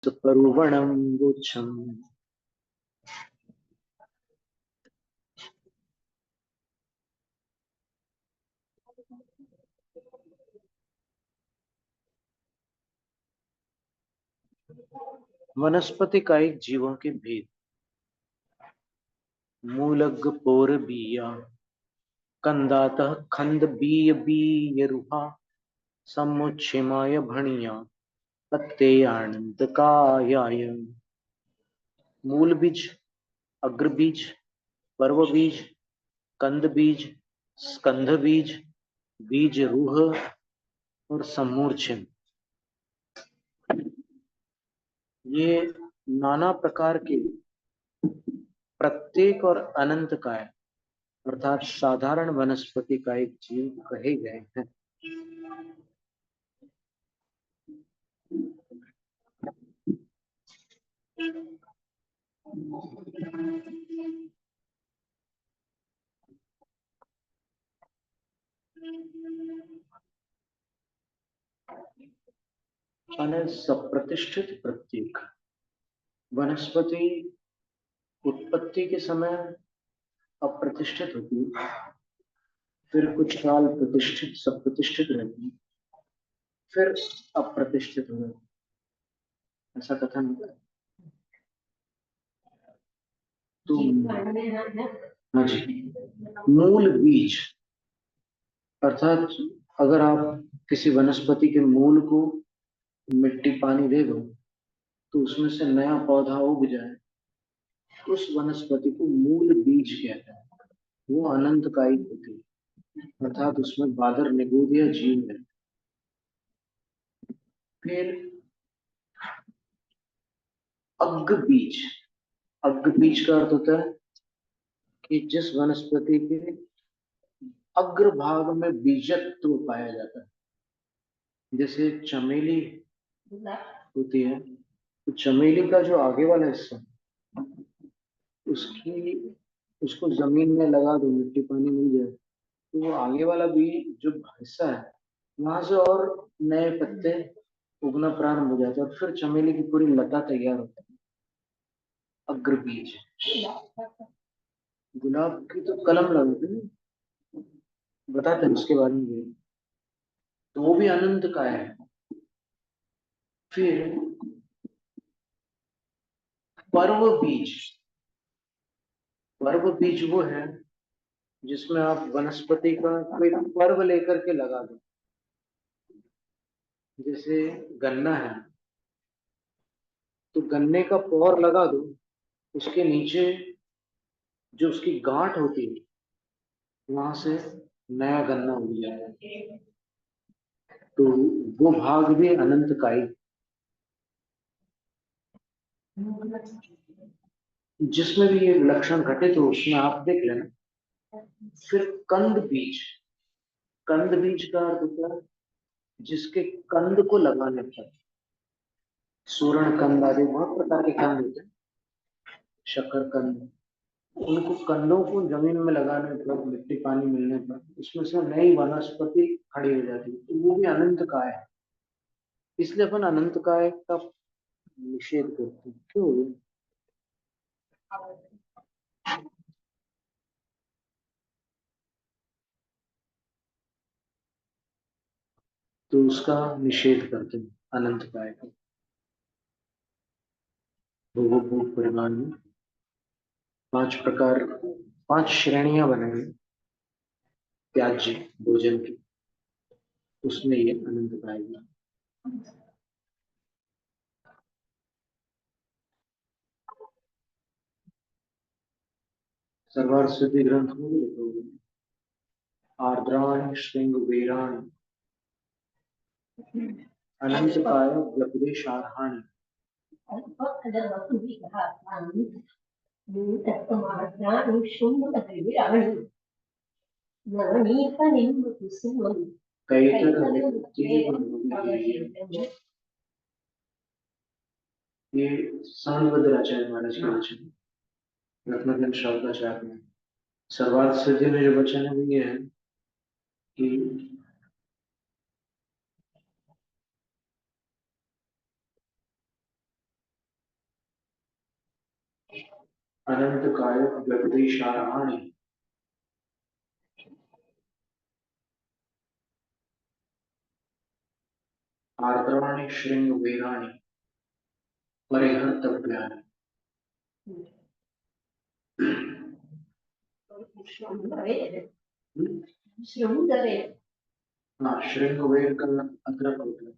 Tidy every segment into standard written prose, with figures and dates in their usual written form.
करुवणं गुच्छम्। वनस्पति का एक जीवों के भेद। मूलग पोर बीया कंदातः खंड बीय बीय रुहा समुच्छिमाय भणिया पत्ते आनंद कायाय। मूल बीज, अग्र बीज, पर्व बीज, कंद बीज, स्कंध बीज, बीज रूह और समूर्छिम, ये नाना प्रकार के प्रत्येक और अनंत काय अर्थात साधारण वनस्पति का एक जीव कहे गए हैं। सप्रतिष्ठित प्रत्येक वनस्पति उत्पत्ति के समय अप्रतिष्ठित होती है, फिर कुछ काल प्रतिष्ठित सप्रतिष्ठित रहती है, फिर अप्रतिष्ठित हो जाती है, ऐसा कथन होता है। तो हाँ जी, मूल बीज अर्थात अगर आप किसी वनस्पति के मूल को मिट्टी पानी दे दो तो उसमें से नया पौधा उग जाए, उस वनस्पति को मूल बीज कहते हैं। वो अनंतकायी होती है अर्थात उसमें बादर निगोदिया जीव है। फिर अग्ग बीज, अग्ग बीज का अर्थ होता है कि जिस वनस्पति के अग्र भाग में बीजत्व पाया जाता है, जैसे चमेली होती है तो चमेली का जो आगे वाला हिस्सा उसकी उसको जमीन में लगा दो, मिट्टी पानी मिल जाए तो वो आगे वाला भी जो हिस्सा है वहां से और नए पत्ते उगना प्रारंभ हो जाते हैं और फिर चमेली की पूरी लता तैयार होती है। अग्र बीज। गुलाब की तो कलम लगाते हैं, बताते हैं उसके बारे में, तो वो भी अनंत का है। फिर पर्व बीज, पर्व बीज वो है जिसमें आप वनस्पति का कोई पर्व लेकर के लगा दो, जैसे गन्ना है तो गन्ने का पौर लगा दो, उसके नीचे जो उसकी गांठ होती है वहां से नया गन्ना उग जाएगा, तो वो भाग भी अनंत का ही। जिसमें भी ये लक्षण घटित हो उसमें आप देख लेना। फिर कंद बीज, कंद बीज का अर्थ होता है जिसके कंद को लगाने पर, सूरण कंद आदि बहुत प्रकार के कंद होते हैं, शकरकंद, उनको कंदों को जमीन में लगाने पर, मिट्टी पानी मिलने पर उसमें से नई वनस्पति खड़ी हो जाती है, तो वो भी अनंत काय है। इसलिए अपन अनंत काय का निषेध करते हैं। क्यों? तो उसका निषेध करते हैं अनंत काय का। भोग परिमाण में पांच प्रकार, पांच श्रेणियां बनाई त्याज्य भोजन की, उसमें ये अनंत काय है। सर्वार्थ सिद्धि ग्रंथ में भी लिखा हुआ है, आर्द्राण श्रृंग वीराण अनंत काय व्यपदेशार्हाणि। ये सामवेदाचार्य महाराज के वचन, रत्नगंज श्रवणाचार्य में। सर्वार्थ सिद्धि में जो वचन है वो ये है कि अनंत काय व्यक्तिशाराणि आर्द्राणि श्रृंग वेराणि परिहर्तव्यानि। हाँ, श्रृंग वेर का अदरक होता है।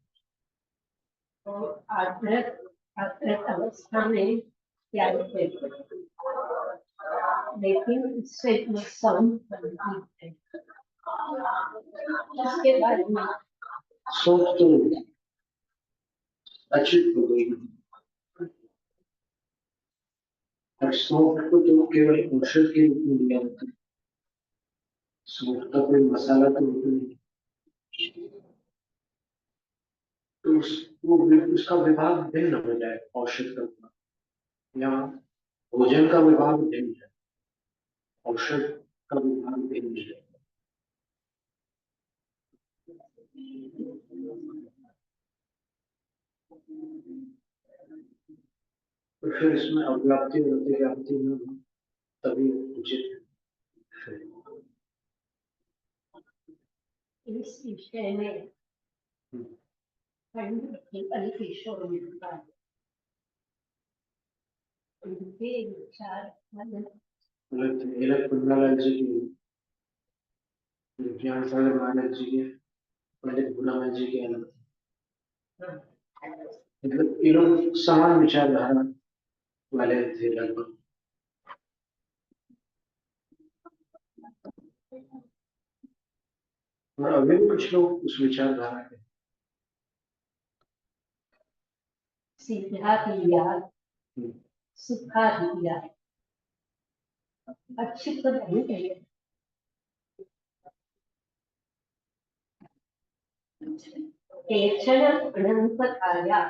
तो अदरक अवस्था में क्या होते हैं, लेकिन इससे नुकसान बनती है। इसके बारे में सोच तो अच्छी हो गई, और सौंफ को तो केवल औषध के रूप में लिया जाता है। सौंफ का कोई मसाला तो नहीं, तो उसका विभाग भिन्न हो जाए। औषध का या भोजन का विभाग भिन्न है, औषध का विभाग भिन्न है। तो फिर इसमें अव्याप्ति और अतिव्याप्ति न हो तभी उचित है। इस विषय में पंडित केवल किशोर मिलता है, उनके विचार कुंडलाल जी के, ज्ञान सागर महाराज जी के, पंडित गुलाम जी के अलग, मतलब ये लोग समान विचारधारा वाले थे लगभग। और अभी भी कुछ लोग उस विचारधारा के सीधा दिया, सुखा दिया, अच्छी तो नहीं है। केचन अनंतकाया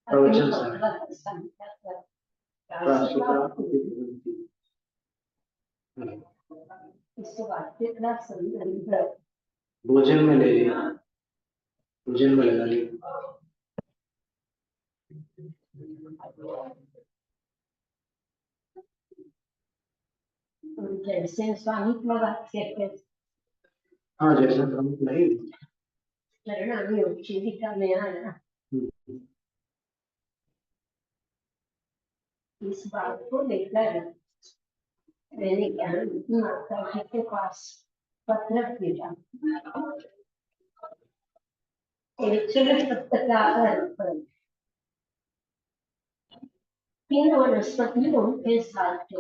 प्रवचन इस वाक्य का संदर्भ भोजन में ले लिया, भोजन में लगा लिया। जैसे स्वामित्व वाक्य है, हाँ जैसे स्वामित्व नहीं शरणागति उपजीविका में आना, इस बात को लेकर मैंने ज्ञान माता जी के पास पत्र भेजा। शब्द का अर्थ तीन वनस्पतियों के साथ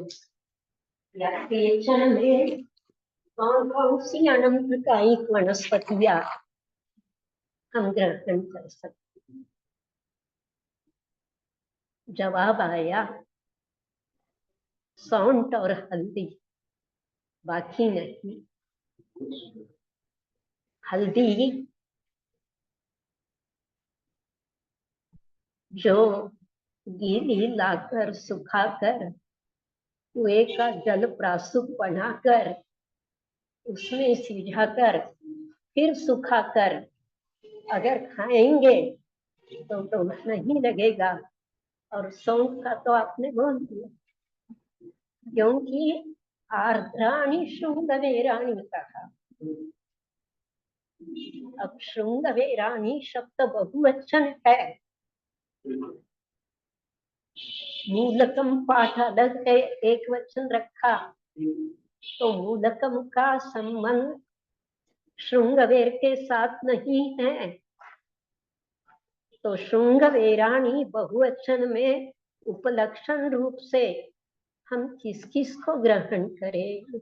या केचन में कौन कौन सी अनंतकायिक वनस्पतियां हम ग्रहण कर सकते। जवाब आया सौंठ और हल्दी, बाकी नहीं। हल्दी जो गीली लाकर सुखाकर कुएं का जल प्रासुक बनाकर उसमें सिझाकर फिर सुखाकर अगर खाएंगे तो नहीं लगेगा। और सौंफ का तो आपने बोल दिया, क्योंकि आर्द्राणी श्रृंगवेराणी कहा। अब श्रृंगवेराणी शब्द बहुवचन है, मूलकम पाठ अलग है, एक वचन रखा, तो मूलकम का संबंध श्रृंगवेर के साथ नहीं है। तो श्रृंगवेराणी बहुवचन में उपलक्षण रूप से हम किस किस को ग्रहण करें।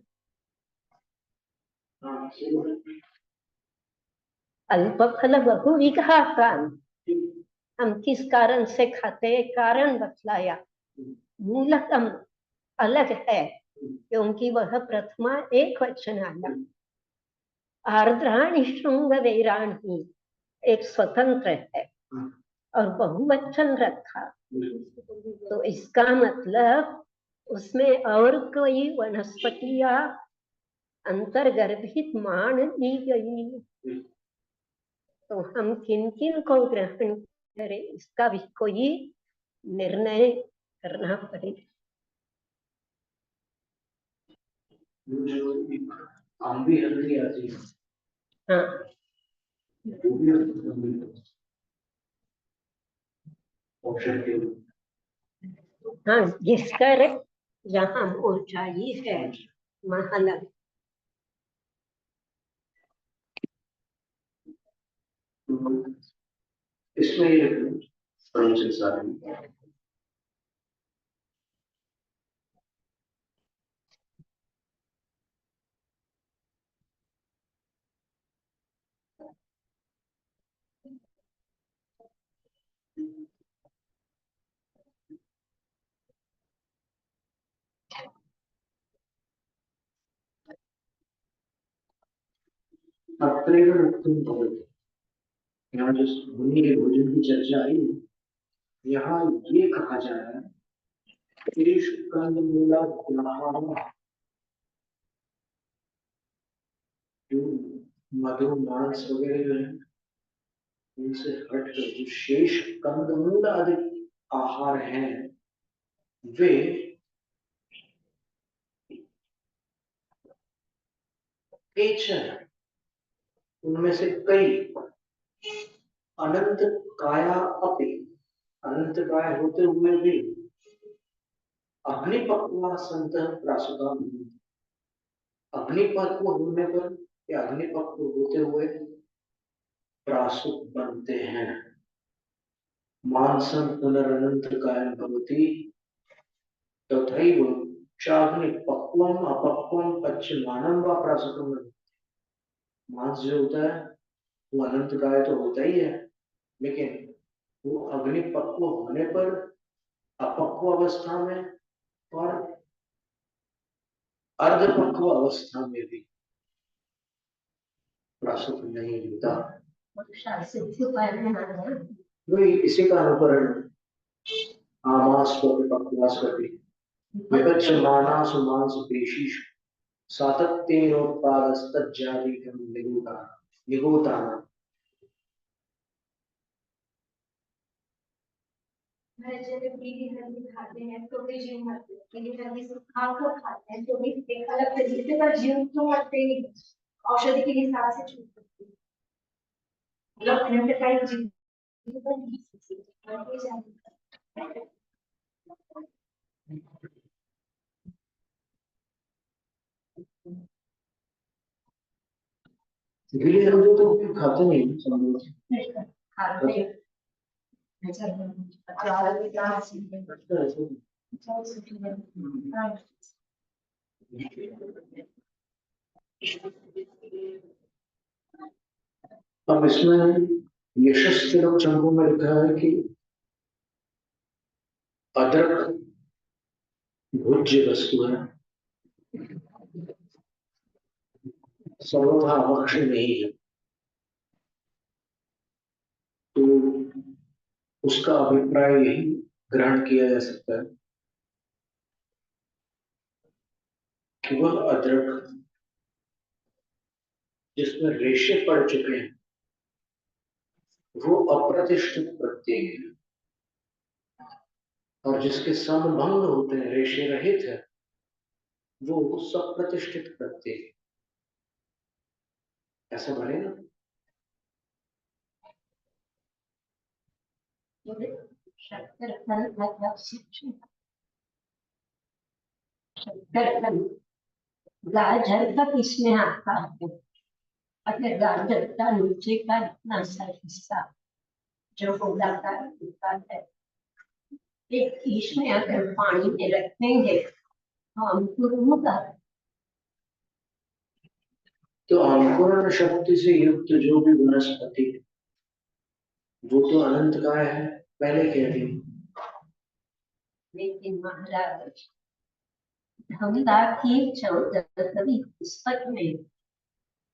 अल्पफल बहुविघातान, हम किस कारण से खाते, कारण बतलाया। मूलकम अलग है, क्योंकि वह प्रथमा एक वचन आया। आर्द्राणी श्रृंगवेराणी एक स्वतंत्र है और बहुवचन रखा, तो इसका मतलब उसमें और कोई वनस्पतियां अंतर्गर्भित मान ली गई। तो हम किन किन को ग्रहण करें, इसका भी कोई निर्णय करना पड़ेगा। जो आंबी हल्दी आती है, हाँ वो भी ऑप्शन के हाँ, जिसका यहाँ ऊंचाई है महालक्ष्मी, इसमें ये प्रोनाउंसिएशन यहाँ जो भूमि के भोजन की चर्चा आई, यहाँ ये कहा जा रहा है जो मधु मांस वगैरह जो है उनसे हटकर जो शेष कंदमूल आदि आहार हैं, वे केचन, उनमें से कई अनंत काया अपि, अनंत काय होते हुए भी अग्निपक्वा संत प्रासुका, अग्निपक्व होने पर या अग्निपक्व होते हुए प्रासुक बनते हैं। मांसम पुनरनंत काय भवति तथैव चाग्निपक्वम अपक्वम पच्यमानम व प्रासुकम। मांस जो होता है वो अनंत काय तो होता ही है, लेकिन वो अग्निपक्व होने पर अपक्व अवस्था में और अर्धपक्व अवस्था में भी प्रासुक नहीं होता। वही इसी का अनुकरण आमास पक्वास करती विपच्यमानासु मांस पेशीषु सातत्येनोत्पादस्तज्जादिकं निगोताना। जैसे पीली हल्दी खाते हैं तो भी जीव मरते हैं, पीली हल्दी से खाकर खाते हैं तो भी एक अलग तरीके का जीव तो मरते ही नहीं, औषधि के हिसाब से छूट सकते हैं, मतलब अनंतकालिक जीव पर नहीं सकते। पीली हल्दी तो खाते नहीं समझो खाते हैं। अब इसमें यशस्वी चंपू में लिखा है कि अदरक भोज्य वस्तु है, सर्वथा अवक्ष नहीं है, तो उसका अभिप्राय यही ग्रहण किया जा सकता है कि वह अदरक जिसमें रेशे पड़ चुके हैं वो अप्रतिष्ठित प्रत्यय है, और जिसके समभंग होते हैं रेशे रहित है वो सप्रतिष्ठित प्रत्यय है। ऐसा बनेगा? गाजर का किसमें आता है? अगर गाजर का नीचे का इतना सा हिस्सा जो गोलाकार होता है, एक इसमें अगर पानी में रखेंगे तो अंकुर होगा। तो अंकुरण शक्ति से युक्त जो भी वनस्पति वो तो अनंत काय है, पहले कह दी। लेकिन महाराज धमदा की 14वीं पुस्तक में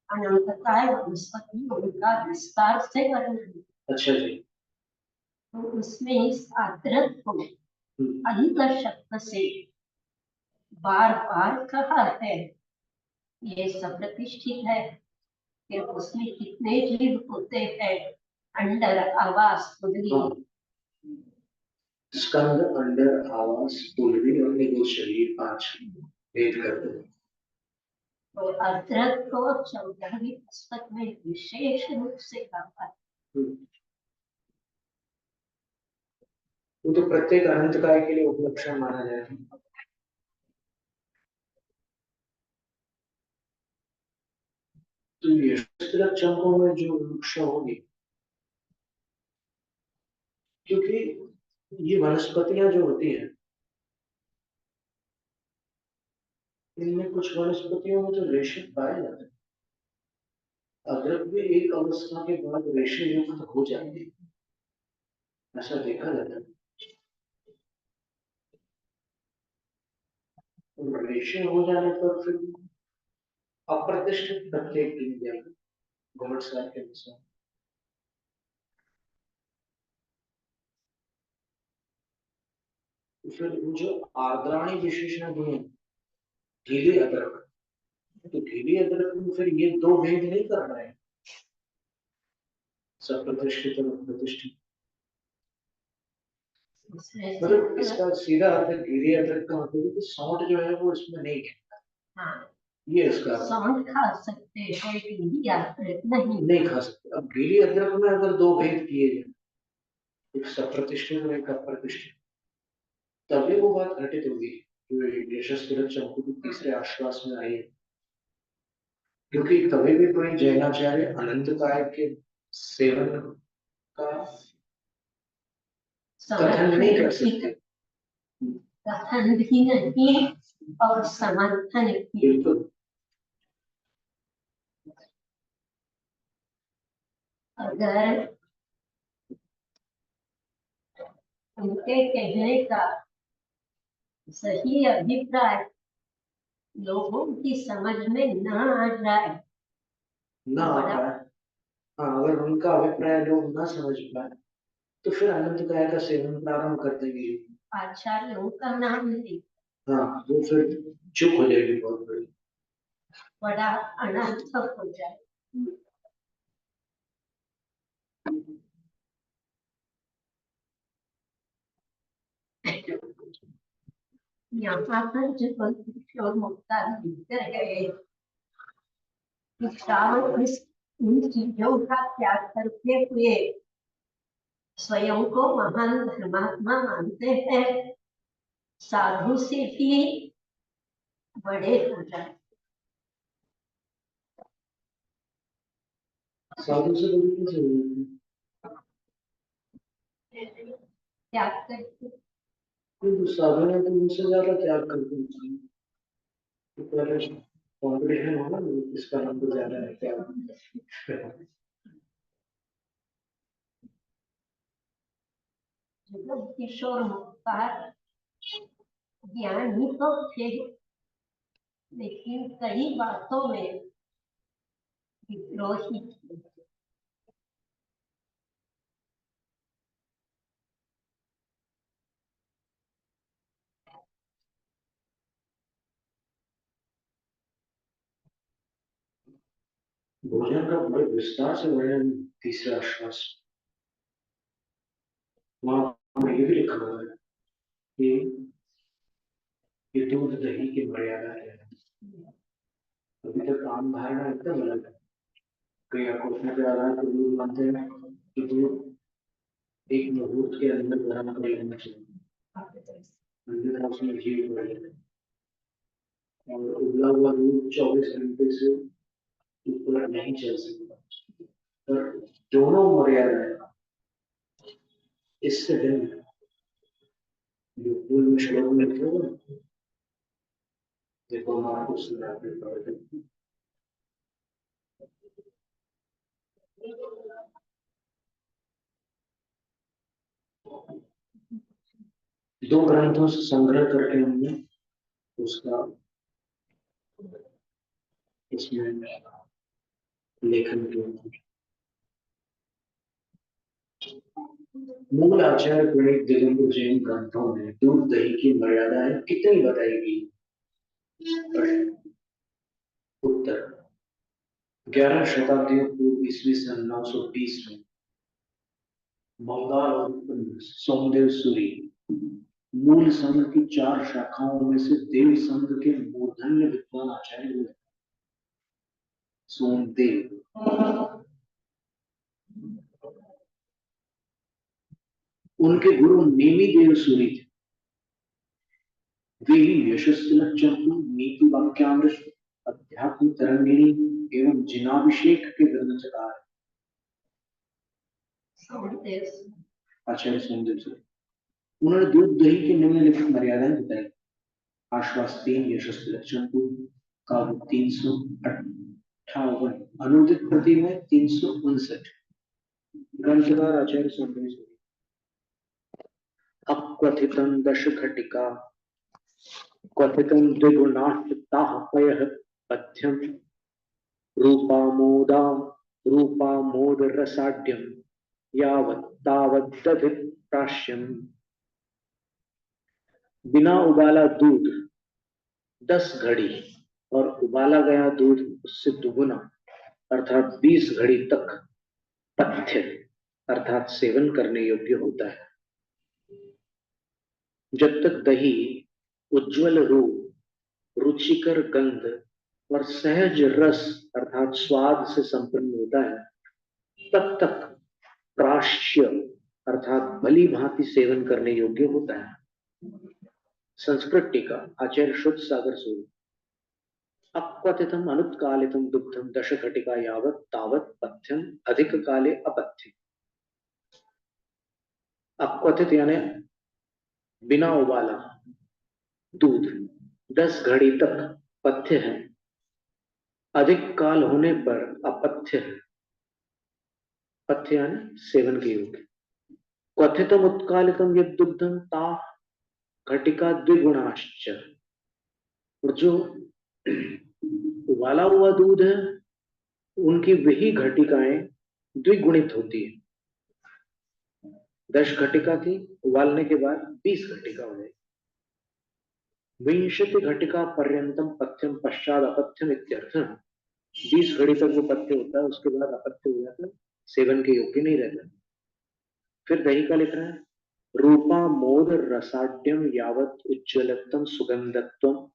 अनंतकाय वनस्पति उनका विस्तार से वर्णन। अच्छा जी। तो उसमें इस अदरक को अधिक शब्द से बार बार कहा है, ये सब प्रतिष्ठित है। फिर उसमें कितने जीव होते हैं? अंडर आवास कुंडली, स्कंद अंडर आवास कुंडली और निगो शरीर 5 भेद करते हैं। तो अदरक को 14वीं पुस्तक में विशेष रूप से कहा है। वो तो प्रत्येक अनंत काय के लिए उपलक्षण माना जाएगा। तो ये तिलक चंकों में जो वृक्ष होगी, क्योंकि ये वनस्पतियां जो होती हैं, इनमें कुछ वनस्पतियों में तो रेशे पाए जाते हैं। अदरक भी एक अवस्था के बाद रेशे युक्त हो जाती है, ऐसा देखा जाता है। और रेशे हो जाने पर फिर अप्रतिष्ठित प्रत्येक गिन जाएगा गौरव के अनुसार। फिर जो आर्द्राणी विशेषण गुण, गीली अदरक, तो गीली अदरक में फिर ये दो भेद नहीं कर रहे हैं, सप्रतिष्ठित और प्रतिष्ठित। मतलब इसका सीधा अर्थ गीली अदरक का मतलब कि सौंठ जो है वो इसमें नहीं है। हाँ, ये इसका सौंठ खा सकते हैं, गीली अदरक नहीं खा सकते। अब गीली अदरक में अगर दो भेद किए जाए, एक सप्रतिष्ठित और एक अप्रतिष्ठित, तभी वो बात घटित होगी जो यशस्वी चंकु की तीसरे आश्वास में आई है। क्योंकि कभी भी कोई जैनाचार्य अनंत काय के सेवन का कथन नहीं कर सकते, कथन भी नहीं और समर्थन भी। बिल्कुल। अगर उनके कहने का सही अभिप्राय लोगों की समझ में न आ जाए, ना आ पाए, हाँ, अगर उनका अभिप्राय लोग ना समझ पाए तो फिर अनंत काय का सेवन प्रारंभ कर देंगे। आचार्यों का नाम नहीं, हाँ, वो फिर चुप हो जाएगी, बहुत बड़ी बड़ा अनर्थ हो जाए। यहाँ पर जब किशोर मुक्ता भीतर गए, इन चीजों का त्याग करते हुए स्वयं को महान धर्मात्मा मानते हैं, साधु से भी बड़े हो जाए। साधु से बड़ी की जरूरत त्याग करके है। साधु ने तो उनसे ज्यादा त्याग कर दिया, तो पहले कॉम्पिटिशन होगा ना, इसका नंबर ज्यादा है त्याग। जब किशोर मुक्ता ज्ञानी तो थे, लेकिन कई बातों में विद्रोही थे। भोजन का बड़े विस्तार से वर्णन तीसरे आश्वास वहां ये भी लिखा हुआ है कि ये दूध दही की मर्यादा है। अभी तक आम धारणा एकदम अलग है। कई आकोषण के आधार पर दूध मानते हैं कि दूध एक मुहूर्त के अंदर गर्म कर लेना चाहिए, अन्यथा उसमें घी पड़ेगा, और उबला हुआ दूध 24 घंटे से ऊपर नहीं चल सकता। पर दोनों मर्यादाएं इससे भिन्न जो पूर्व श्लोक में थे, देखो हम आपको सुनाते हैं। दो ग्रंथों से संग्रह करके हमने उसका इसमें लेखन किया। मूल आचार्य प्रणीत दिगंबर जैन ग्रंथों में दूध दही की मर्यादाएं कितनी बताई गई? उत्तर 11 शताब्दी पूर्व ईस्वी सन 930 में बंगाल और सोमदेव सूरी मूल संघ की 4 शाखाओं में से देवी संघ के मूर्धन्य विद्वान आचार्य हुए। सोमदेव, उनके गुरु नेमी देव सूरी थे। वे ही यशस्तिलक चंपू, नीति वाक्यामृत, अध्यात्म तरंगिणी एवं जिनाभिषेक के ग्रंथकार आचार्य सोमदेव सूरी। उन्होंने दूध दही की निम्नलिखित मर्यादाएं बताई। आश्वास 3, यशस्तिलक चंपू, काव्य 358, अनुदित प्रति में 359। ग्रंथकार आचार्य सोमदेव सूरी। अक्वथितं दश घटिका, क्वथितं द्विगुणाष्टापयः पथ्यं, रूपामोद रसाढ्यं यावत् तावत् दधित प्राश्यम। बिना उबाला दूध 10 घड़ी और उबाला गया दूध उससे दुगुना अर्थात 20 घड़ी तक पथ्य अर्थात सेवन करने योग्य होता है। जब तक दही उज्ज्वल रूप, रुचिकर गंध और सहज रस अर्थात स्वाद से संपन्न होता है, तब तक प्राश्य अर्थात भली भांति सेवन करने योग्य होता है। संस्कृत टीका आचार्य शुद्ध सागर सूरी। अक्वथितम अनुत्कालितम दुग्धम 10 घटिका यावत् तावत् पथ्यम, अधिक काले अपथ्य। अक्वथित यानी बिना उबाला दूध 10 घड़ी तक पथ्य है, अधिक काल होने पर अपथ्य है। पथ्य यानी सेवन के योग्य। क्वथितम उत्कालितम यद दुग्धम ता घटिका द्विगुणाश्च, और जो उबाला हुआ दूध है उनकी वही घटिकाएं द्विगुणित होती है। 10 घटिका थी, उबालने के बाद 20 घटिका हो गई। 20 घटिका पर्यंतम पथ्यम पश्चात अपथ्यम इत्यर्थ। 20 घड़ी तक वो पथ्य होता है, उसके बाद अपथ्य हो जाता है, सेवन के योग्य नहीं रहता। फिर दही का लिख रहा है, रूपा मोद रसाढ्यम यावत् उज्ज्वलत्वम सुगंधत्वम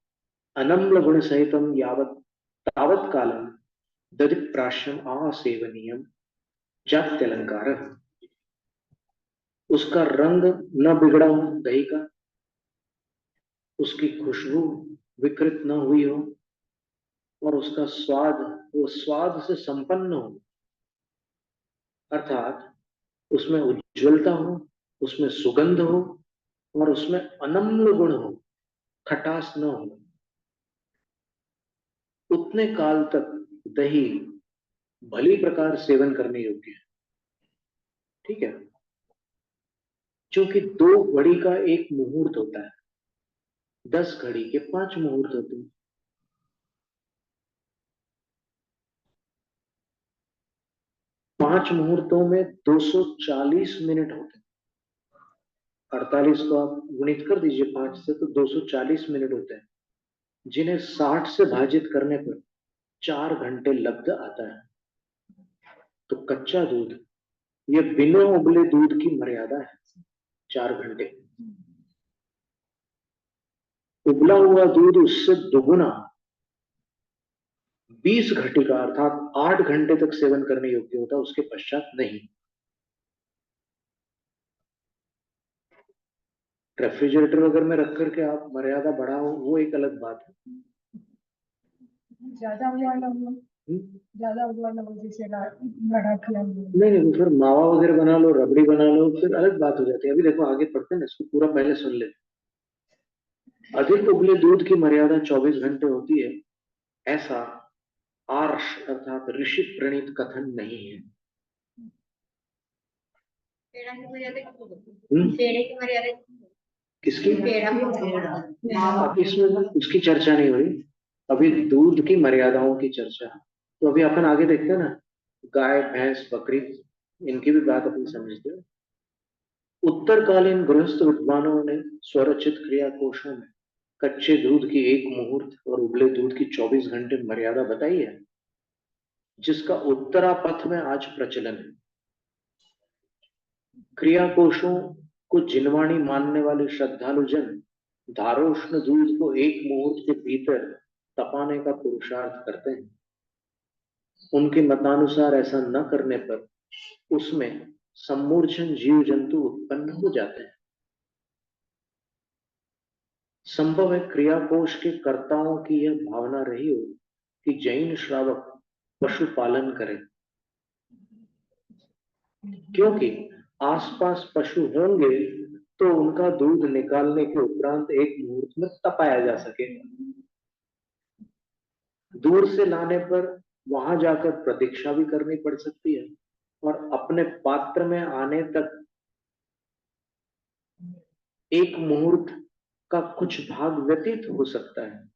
अनम्ल गुण सहितम यावत् तावत् कालम दधित प्राश्यम आसेवनीयम जात्यलंकार। उसका रंग न बिगड़ा हो दही का, उसकी खुशबू विकृत न हुई हो और उसका स्वाद वो स्वाद से संपन्न हो, अर्थात उसमें उज्ज्वलता हो, उसमें सुगंध हो और उसमें अनम्ल गुण हो, खटास न हो, उतने काल तक दही भली प्रकार सेवन करने योग्य है। ठीक है, क्योंकि 2 घड़ी का एक मुहूर्त होता है, 10 घड़ी के 5 मुहूर्त होते हैं। 5 मुहूर्तों में 240 मिनट होते हैं। 48 को आप गुणित कर दीजिए 5 से तो 240 मिनट होते हैं, जिन्हें 60 से भाजित करने पर 4 घंटे लब्ध आता है। तो कच्चा दूध, ये बिना उबले दूध की मर्यादा है 4 घंटे। उबला हुआ दूध उससे दुगुना 20 घटिका अर्थात 8 घंटे तक सेवन करने योग्य होता है, उसके पश्चात नहीं। रेफ्रिजरेटर वगैरह में रख करके आप मर्यादा बढ़ाओ, वो एक अलग बात है। ज्यादा जैसे बड़ा किया नहीं, फिर मावा वगैरह बना लो, रबड़ी बना लो, फिर अलग बात हो जाती है। अभी देखो आगे पढ़ते हैं ना, इसको पूरा पहले सुन ले। अधिक उबले दूध की मर्यादा 24 घंटे होती है, ऐसा आर्ष अर्थात ऋषि प्रणीत कथन नहीं है। पेड़ा की मर्यादा पेड़े की मर्यादा किसकी? पेड़ा अब इसमें उसकी चर्चा नहीं हुई, अभी दूध की मर्यादाओं की चर्चा। तो अभी अपन आगे देखते हैं ना, गाय भैंस बकरी, इनकी भी बात अपन समझते हैं। उत्तरकालीन गृहस्थ विद्वानों ने स्वरचित क्रिया कोशों में कच्चे दूध की 1 मुहूर्त और उबले दूध की 24 घंटे मर्यादा बताई है, जिसका उत्तरापथ में आज प्रचलन है। क्रिया कोशों को जिनवाणी मानने वाले श्रद्धालु जन धारोष्ण दूध को 1 मुहूर्त के भीतर तपाने का पुरुषार्थ करते हैं। उनके मतानुसार ऐसा न करने पर उसमें सम्मूर्छन जीव जंतु उत्पन्न हो जाते हैं। संभव है क्रियाकोश के कर्ताओं की यह भावना रही हो कि जैन श्रावक पशुपालन करें, क्योंकि आसपास पशु होंगे तो उनका दूध निकालने के उपरांत एक मुहूर्त में तपाया जा सकेगा। दूर से लाने पर वहां जाकर प्रतीक्षा भी करनी पड़ सकती है और अपने पात्र में आने तक एक मुहूर्त का कुछ भाग व्यतीत हो सकता है।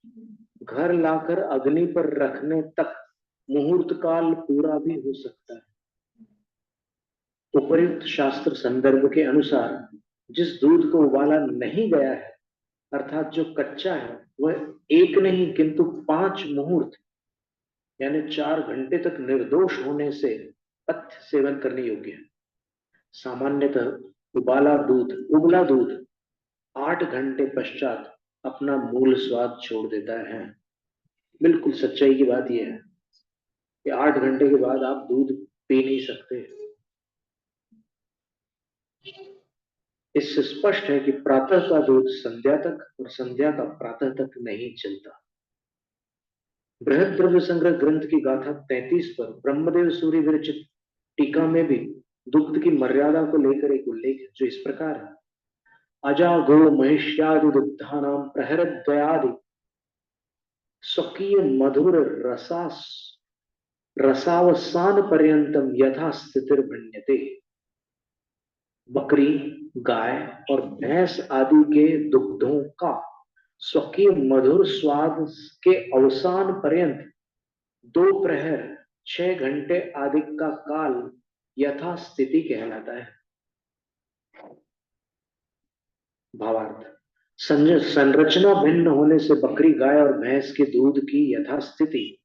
घर लाकर अग्नि पर रखने तक मुहूर्त काल पूरा भी हो सकता है। उपर्युक्त शास्त्र संदर्भ के अनुसार जिस दूध को उबाला नहीं गया है, अर्थात जो कच्चा है, वह एक नहीं किंतु 5 मुहूर्त यानी 4 घंटे तक निर्दोष होने से पथ्य सेवन करने योग्य है। सामान्यतः उबला दूध 8 घंटे पश्चात अपना मूल स्वाद छोड़ देता है। बिल्कुल सच्चाई की बात यह है कि 8 घंटे के बाद आप दूध पी नहीं सकते। इससे स्पष्ट है कि प्रातः का दूध संध्या तक और संध्या का प्रातः तक नहीं चलता। बृहद द्रव्य संग्रह ग्रंथ की गाथा 33 पर ब्रह्मदेव सूर्य विरचित टीका में भी दुग्ध की मर्यादा को लेकर एक उल्लेख है, जो इस प्रकार है। अजा गो महिष्यादि दुग्धानाम प्रहरद्वयादि स्वकीय मधुर रसावसान पर्यंतम यथा स्थितिर्भण्यते। बकरी, गाय और भैंस आदि के दुग्धों का स्वकीय मधुर स्वाद के अवसान पर्यंत 2 प्रहर 6 घंटे आदि का काल यथास्थिति कहलाता है। भावार्थ, संरचना भिन्न होने से बकरी, गाय और भैंस के दूध की यथास्थिति,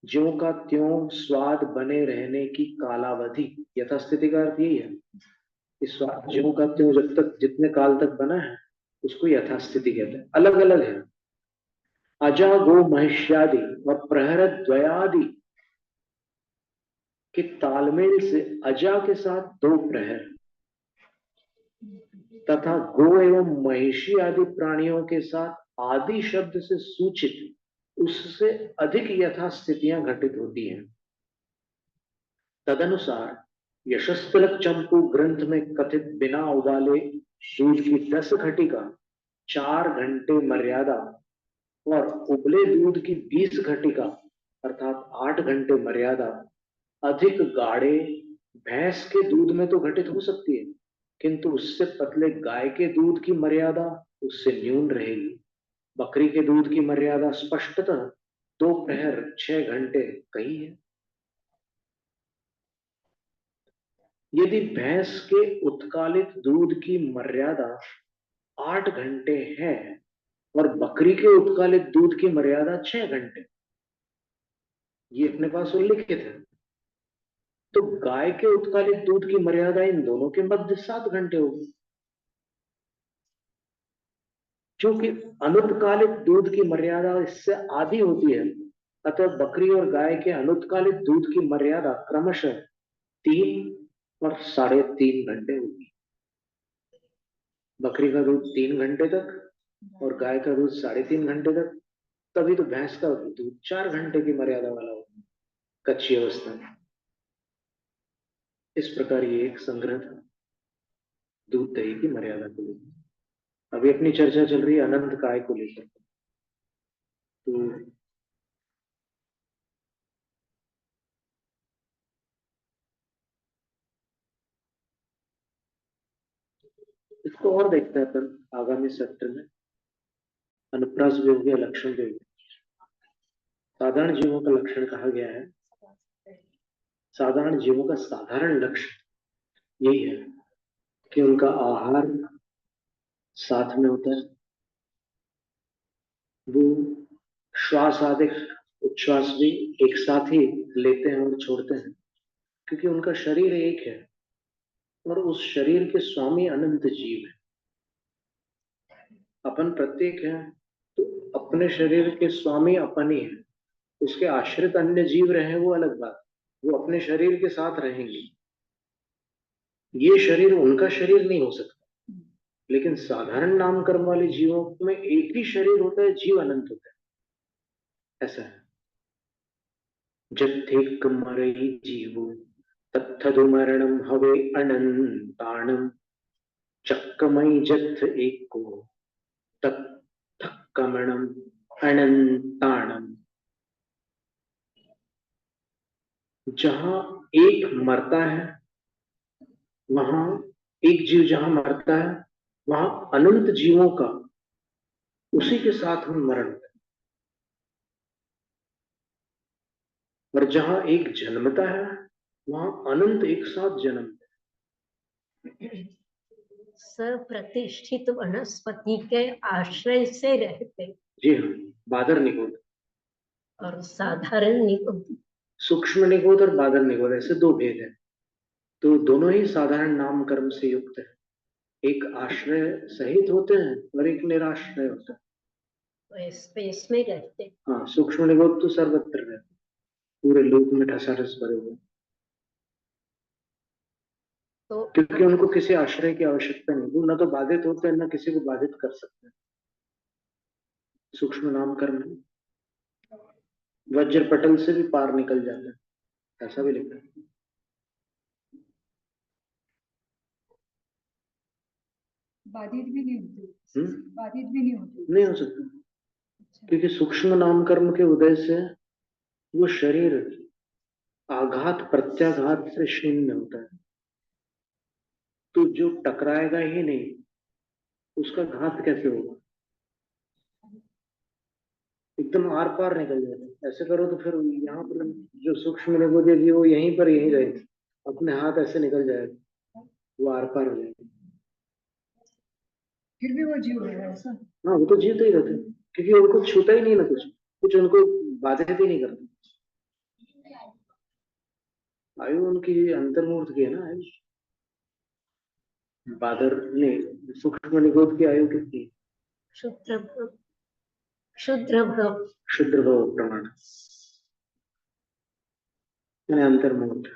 ज्यों का त्यों स्वाद बने रहने की कालावधि, यथास्थिति का अर्थ यही है, इस स्वाद ज्यों का त्यों जब तक जितने काल तक बना है उसको यथास्थिति कहते हैं। अलग अलग है। अजा गो महिष्यादि और प्रहर द्वयादि के तालमेल से अजा के साथ 2 प्रहर तथा गो एवं महिषी आदि प्राणियों के साथ आदि शब्द से सूचित उससे अधिक यथास्थितियां घटित होती हैं। तदनुसार यशस्तिलक चंपू ग्रंथ में कथित बिना उबाले दूध की 10 घटिका 4 घंटे मर्यादा और उबले दूध की 20 घटिका अर्थात 8 घंटे मर्यादा अधिक गाढ़े भैंस के दूध में तो घटित हो सकती है, किंतु उससे पतले गाय के दूध की मर्यादा उससे न्यून रहेगी। बकरी के दूध की मर्यादा स्पष्टतः 2 प्रहर 6 घंटे कही है। यदि भैंस के उत्कालित दूध की मर्यादा 8 घंटे है और बकरी के उत्कालित दूध की मर्यादा 6 घंटे, ये अपने पास उल्लिखित है, तो गाय के उत्कालित दूध की मर्यादा इन दोनों के मध्य 7 घंटे होगी। क्योंकि अनुत्कालित दूध की मर्यादा इससे आधी होती है, अतः बकरी और गाय के अनुत्कालित दूध की मर्यादा क्रमशः 3 और 3.5 घंटे होगी। बकरी का दूध 3 घंटे तक और गाय का दूध 3.5 घंटे तक, तभी तो भैंस का दूध 4 घंटे की मर्यादा वाला होगा कच्ची अवस्था में। इस प्रकार ये एक संग्रह था दूध दही की मर्यादा को लेकर। अभी अपनी चर्चा चल रही है अनंत काय को लेकर। तो इसको और देखते हैं अपन आगामी सत्र में। अनुप्रास योग्य लक्षण योग्य साधारण जीवों का लक्षण कहा गया है। साधारण जीवों का साधारण लक्षण यही है कि उनका आहार साथ में होता है, वो श्वास आदि उच्छ्वास भी एक साथ ही लेते हैं और छोड़ते हैं, क्योंकि उनका शरीर एक है और उस शरीर के स्वामी अनंत जीव है। अपन प्रत्येक है तो अपने शरीर के स्वामी अपन ही है, उसके आश्रित अन्य जीव रहे वो अलग बात, वो अपने शरीर के साथ रहेंगे, ये शरीर उनका शरीर नहीं हो सकता। लेकिन साधारण नाम कर्म वाले जीवों में एक ही शरीर होता है, जीव अनंत होता है, ऐसा है। जत्थेक मरई जीवो तत्थदु मरणम हवे अनंताणम चक्कमई जत्थ एको तत्थक्कमणम अनंताणम। जहां एक मरता है, वहां एक जीव जहां मरता है, वहां अनंत जीवों का उसी के साथ हम मरण होता है। और जहां एक जन्मता है, वहां अनंत एक साथ जन्मता है। सप्रतिष्ठित वनस्पति के आश्रय से रहते जी हाँ, बादर निगोद, और साधारण निगोद। सूक्ष्म निगोद और बादर निगोद, ऐसे दो भेद हैं। तो दोनों ही साधारण नाम कर्म से युक्त है। एक आश्रय सहित होते हैं और एक निराश्रय होता है। तो स्पेस में रहते। हाँ, सूक्ष्म निगोद तो सर्वत्र रहते, पूरे लोक में ठसाठस भरे हुए, तो क्योंकि उनको किसी आश्रय की आवश्यकता नहीं, वो न तो बाधित होते हैं न किसी को बाधित कर सकते हैं। सूक्ष्म नाम कर्म वज्र पटल से भी पार निकल जाता है, ऐसा भी लिखा है। बाधित भी नहीं होते, बाधित भी नहीं होते, नहीं हो सकता, क्योंकि सूक्ष्म नाम कर्म के उदय से वो शरीर आघात प्रत्याघात से शून्य होता है। तो जो टकराएगा ही नहीं, उसका घात कैसे होगा? एकदम आर पार निकल जाता है। ऐसे करो तो फिर यहाँ पर जो सूक्ष्म निगोद है वो यहीं पर यहीं रहेगी, अपने हाथ ऐसे निकल जाएगा, वो आर पार हो जाएगा। फिर भी वो जीव है ऐसा। हाँ, वो तो जीते ही रहते हैं, क्योंकि उनको छूता ही नहीं ना, कुछ उनको बाधित ही नहीं करता। आयु उनकी अंतर्मूर्त की है ना आयु। बादर ने सूक्ष्म निगोद की आयु कितनी? क्षुद्र भव क्षुद्र भव प्रमाण यानी अंतर्मूर्त।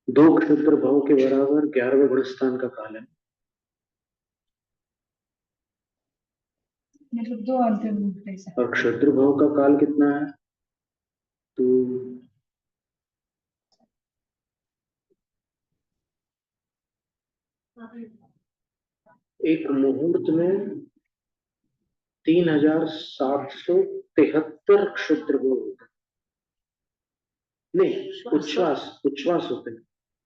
2 क्षुद्र भव के बराबर 11वें गुणस्थान का काल है। मतलब 2 अंतर्मुख ऐसा। और क्षुद्र भव का काल कितना है? तो एक मुहूर्त में 3773 क्षुद्र भव होते हैं। नहीं, उच्छ्वास होते हैं।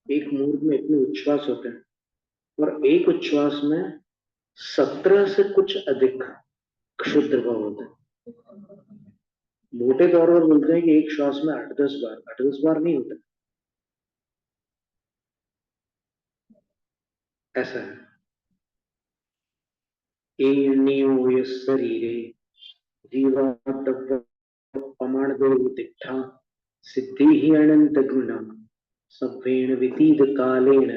एक मुहूर्त में इतने उच्छ्वास होते हैं, और एक उच्छ्वास में 17 से कुछ अधिक क्षुद्र भव होते हैं। मोटे तौर पर बोलते हैं कि एक श्वास में 8-10 बार, 8-10 बार नहीं होता, ऐसा है। एनियो शरीरे जीवात्मन देवतिष्ठा सिद्धि ही अनंत गुण सभ्येन वितीत कालेन।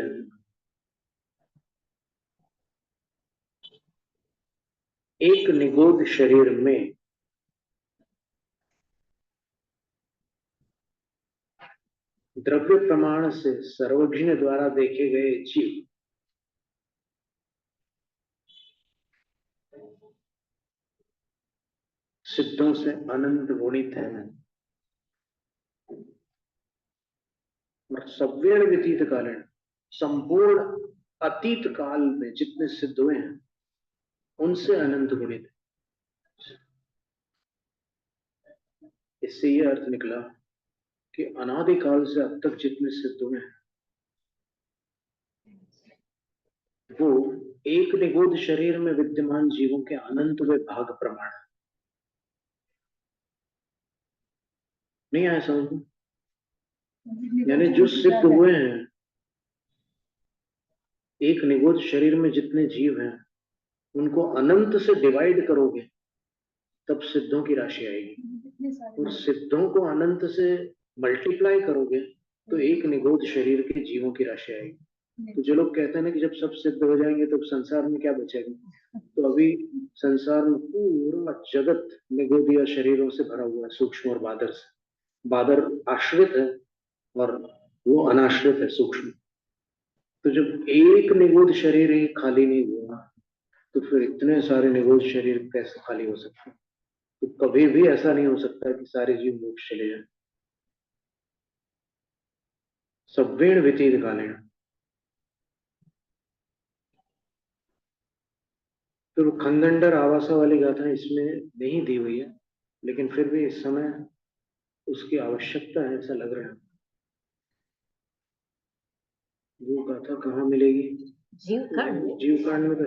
एक निगोद शरीर में द्रव्य प्रमाण से सर्वज्ञ द्वारा देखे गए जीव सिद्धों से अनंत गुणित है। और सव्येण व्यतीत कालेन, संपूर्ण अतीत काल में जितने सिद्ध हुए हैं उनसे अनंत गुणित है। इससे यह अर्थ निकला कि अनादिकाल से अब तक जितने सिद्ध हुए हैं वो एक निगोद शरीर में विद्यमान जीवों के अनंत व भाग प्रमाण है। नहीं आया समझ में? यानी जो सिद्ध हुए हैं, एक निगोद शरीर में जितने जीव हैं उनको अनंत से डिवाइड करोगे तब सिद्धों की राशि आएगी, और सिद्धों को अनंत से मल्टीप्लाई करोगे तो एक निगोद शरीर के जीवों की राशि आएगी। तो जो लोग कहते हैं ना कि जब सब सिद्ध हो जाएंगे तब संसार में क्या बचेगा, तो अभी संसार में पूरा जगत निगोदिया शरीरों से भरा हुआ है, सूक्ष्म और बादर से। बादर आश्रित है और वो अनाश्रित है, सूक्ष्म। तो जब एक निगोद शरीर ही खाली नहीं हुआ, तो फिर इतने सारे निगोद शरीर कैसे खाली हो सकते हैं? तो कभी भी ऐसा नहीं हो सकता कि सारे जीव मोक्ष चले जाए। सब्वेण व्यतीत कालेण। तो खंडंडर आवासा वाली गाथा इसमें नहीं दी हुई है, लेकिन फिर भी इस समय उसकी आवश्यकता है, ऐसा लग रहा है। वो गाथा कहाँ मिलेगी? जीव कांड में। जीव कांड में तो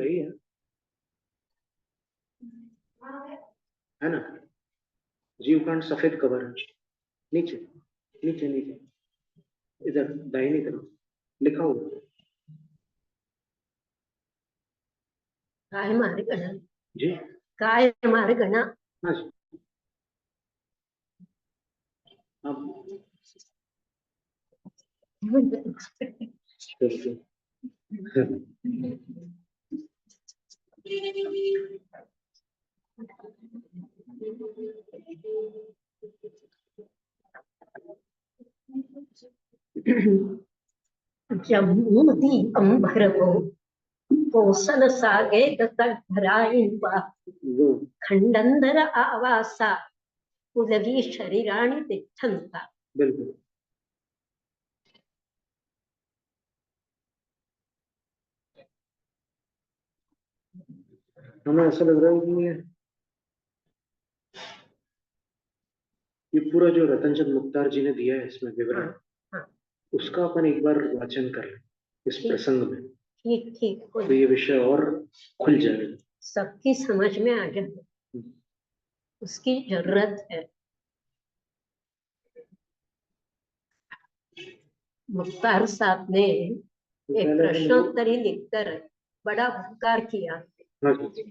है ना? जीव कांड सफेद कवर है, नीचे नीचे नीचे, इधर दाहिनी तरफ लिखा हुआ। काय मारे गणा, जी काय मारे गणा। हाँ जी। अब जम्बूदीपं भरवो कोसलसागे दत्तधरायिन्वा वो खंडंदर आवासा कुलवी शरीराणि तिष्ठन्ता। बिल्कुल हमें ऐसा लग रहा है कि ये पूरा जो रतनचंद मुख्तार जी ने दिया है इसमें विवरण, हाँ, उसका अपन एक बार वाचन कर लें इस ठीक। प्रसंग में, ठीक ठीक, तो ये विषय और खुल जाएगा, सबकी समझ में आ जाए, उसकी जरूरत है। मुख्तार साहब ने एक प्रश्नोत्तरी लिखकर बड़ा उपकार किया। हाँ जी।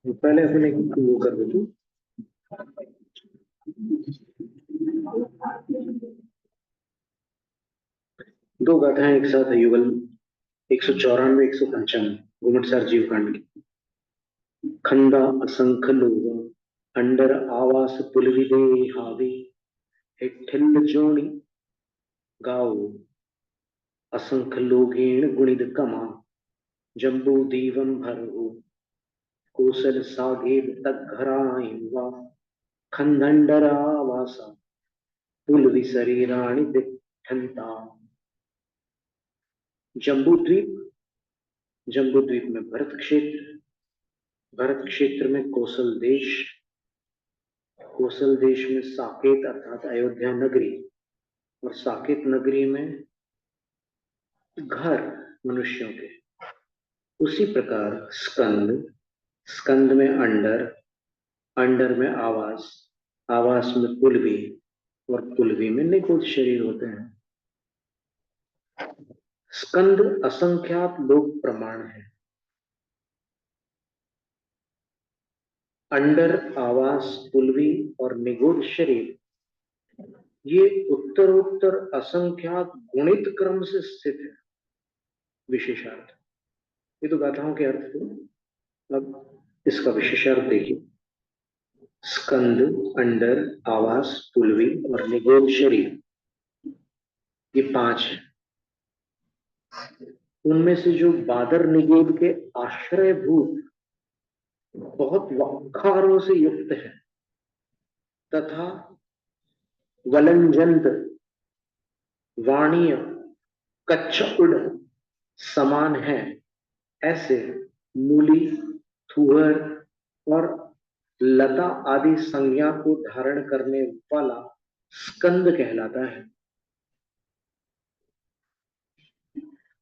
पहले अपने वो कर देती। दो गाथाएं एक साथ है, युगल 194 195 घुमटसार जीव कांड की। खंदा असंख लोग अंडर आवास पुलविदे हावी ठिल्ल जोणी गाओ असंख लोगेण गुणित कमा जम्बू दीवम भरहु कौशल सागेब तद्घराइवा खंदंडरावासा पुलवि शरीराणि दिठंता। जम्बू द्वीप, जम्बू द्वीप में भरत क्षेत्र, भरत क्षेत्र में कौशल देश, कौशल देश में साकेत अर्थात अयोध्या नगरी, और साकेत नगरी में घर मनुष्यों के। उसी प्रकार स्कंद, स्कंद में अंडर, अंडर में आवास, आवास में पुलवी, और पुलवी में निगूढ़ शरीर होते हैं। स्कंद असंख्यात लोक प्रमाण है। अंडर, आवास, पुलवी और निगूढ़ शरीर ये उत्तरोत्तर असंख्यात गुणित क्रम से स्थित है। विशेषार्थ, ये तो गाथाओं के अर्थ थे, अब इसका विशेषार्थ देखिए। स्कंद, अंडर, आवास, पुलवी और निगूढ़ शरीर, ये 5 है। उनमें से जो बादर निगूढ़ के आश्रयभूत बहुत वक्कारों से युक्त है तथा वलंजंत, वाणीय, कच्छउड समान है, ऐसे मूली, थुअर और लता आदि संज्ञा को धारण करने वाला स्कंद कहलाता है।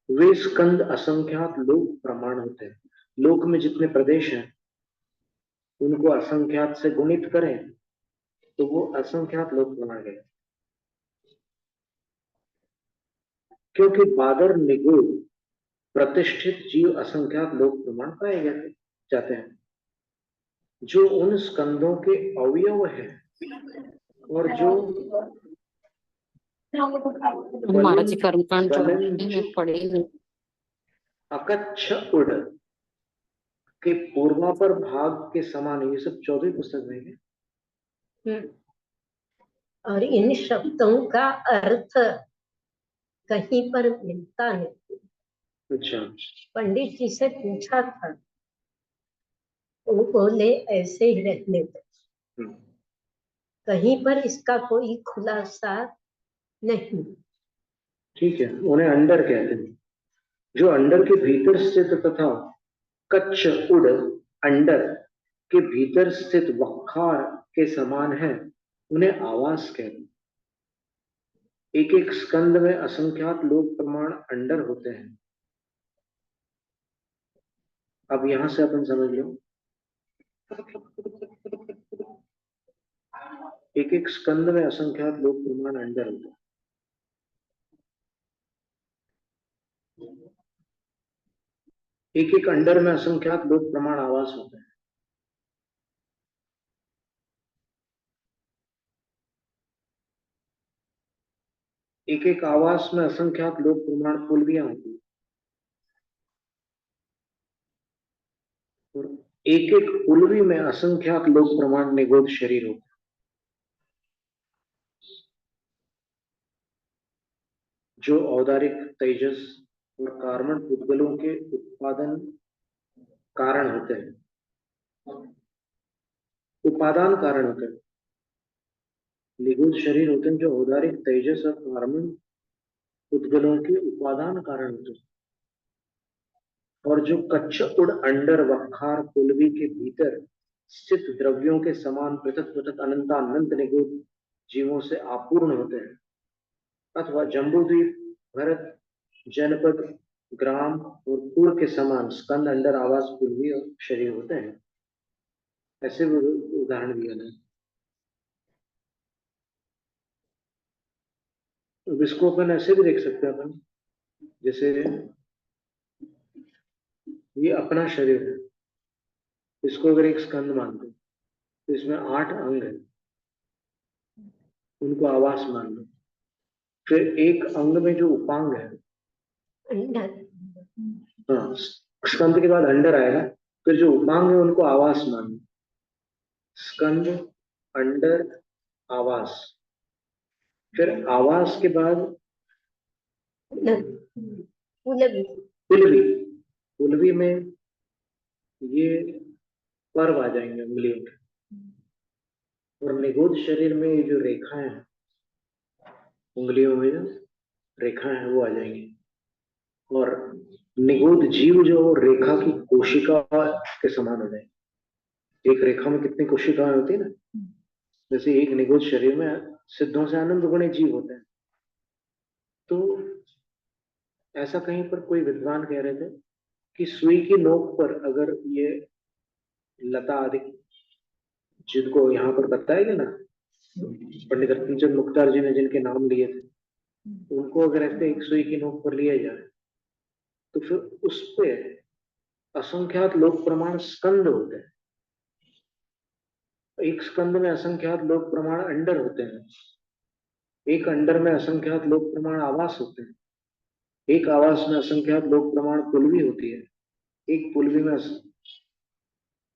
वे स्कंद असंख्यात लोक प्रमाण होते हैं। लोक में जितने प्रदेश हैं उनको असंख्यात से गुणित करें तो वो असंख्यात लोक प्रमाण गए। क्योंकि बादर निगूढ़ प्रतिष्ठित जीव असंख्यात लोक प्रमाण पाए गए जाते हैं जो उन स्कंदों के अवयव हैं और जो हमारा जी कर्मकांड जो है, मैं पढ़ी नहीं। अकच्छ उड़ के पूर्वापर भाग के समान है, ये सब 14वीं पुस्तक में है। और इन शब्दों का अर्थ कहीं पर मिलता नहीं। अच्छा, पंडित जी से पूछा था, वो बोले ऐसे ही रहने दो, कहीं पर इसका कोई खुलासा नहीं। ठीक है, उन्हें अंडर कहते हैं, जो अंडर के भीतर स्थित तथा कच्छ उड़ अंडर के भीतर स्थित वखार के समान है, उन्हें आवास कहते हैं। एक एक स्कंद में असंख्यात लोक प्रमाण अंडर होते हैं। अब यहां से अपन समझ लो, एक एक स्कंद में असंख्यात लोक प्रमाण अंडर होते हैं। एक एक अंडर में असंख्यात लोक प्रमाण आवास होते हैं। एक एक आवास में असंख्यात लोक प्रमाण पुलवियां होती हैं। और एक एक पुलवी में असंख्यात लोक प्रमाण निगोद शरीर होते हैं। जो औदारिक तेजस और कार्बन उद्गलों के उत्पादन कारण होते हैं, उपादान कारण होते हैं। निगूढ़ शरीर होते हैं जो औदारिक तेजस और कार्बन उद्गलों के उपादान कारण होते हैं। और जो कच्छ उड़ अंडर वखार पुलवी के भीतर स्थित द्रव्यों के समान पृथक पृथक अनंत निगूढ़ जीवों से आपूर्ण होते हैं, अथवा जम्बूद्वीप, भरत, जनपद, ग्राम और पुर के समान स्कंद अंडर आवास पुलवी और शरीर होते हैं। ऐसे भी उदाहरण दिया है। अब इसको अपन ऐसे भी देख सकते हैं, अपन जैसे ये अपना शरीर है, इसको अगर एक स्कंद मानते तो इसमें 8 अंग है, उनको आवास मान लो। फिर एक अंग में जो उपांग है, अंडर, हाँ, स्कंद के बाद अंडर आएगा, फिर जो उपांग है उनको आवास मान लो। स्कंद, अंडर, आवास, फिर आवास के बाद पुलवी, पुलवी। पुलवी में ये पर्व आ जाएंगे उंगलियों के, और निगोद शरीर में ये जो रेखाएं हैं, उंगलियों में जो रेखाएं हैं वो आ जाएंगी। और निगोद जीव जो रेखा की कोशिका के समान हो जाएंगे। एक रेखा में कितनी कोशिकाएं होती है ना, जैसे एक निगोद शरीर में सिद्धों से अनंत गुणे जीव होते हैं। तो ऐसा कहीं पर कोई विद्वान कह रहे थे कि सुई की नोक पर अगर ये लता आदि, जिनको यहाँ पर बताया ना पंडित रत्नचंद मुख्तार जी ने जिनके नाम लिए थे, उनको अगर ऐसे एक सुई की नोक पर लिया जाए तो फिर उस पे असंख्यात लोक प्रमाण स्कंद होते हैं। एक स्कंद में असंख्यात लोक प्रमाण अंडर होते हैं। एक अंडर में असंख्यात लोक प्रमाण आवास होते हैं। एक आवास में असंख्यात लोक प्रमाण पुलवी होती है। एक पुलवी में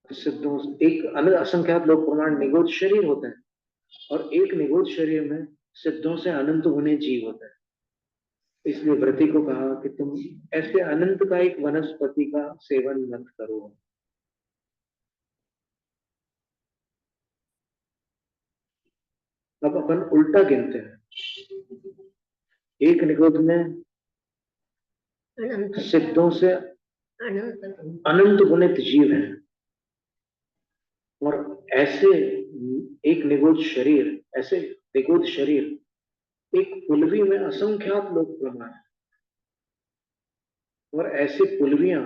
सिद्धों, एक असंख्यात लोक प्रमाण निगोद शरीर होते हैं। और एक निगोद शरीर में सिद्धों से अनंत गुणे जीव होते हैं। इसलिए व्रति को कहा कि तुम ऐसे अनंत का एक वनस्पति का सेवन मत करो। अब अपन उल्टा गिनते हैं। एक निगोद में सिद्धों से अनंत गुणित जीव हैं, और ऐसे एक निगोद शरीर, ऐसे निगोद शरीर एक पुलवी में असंख्यात लोक प्रमाण है। और ऐसे पुलवियां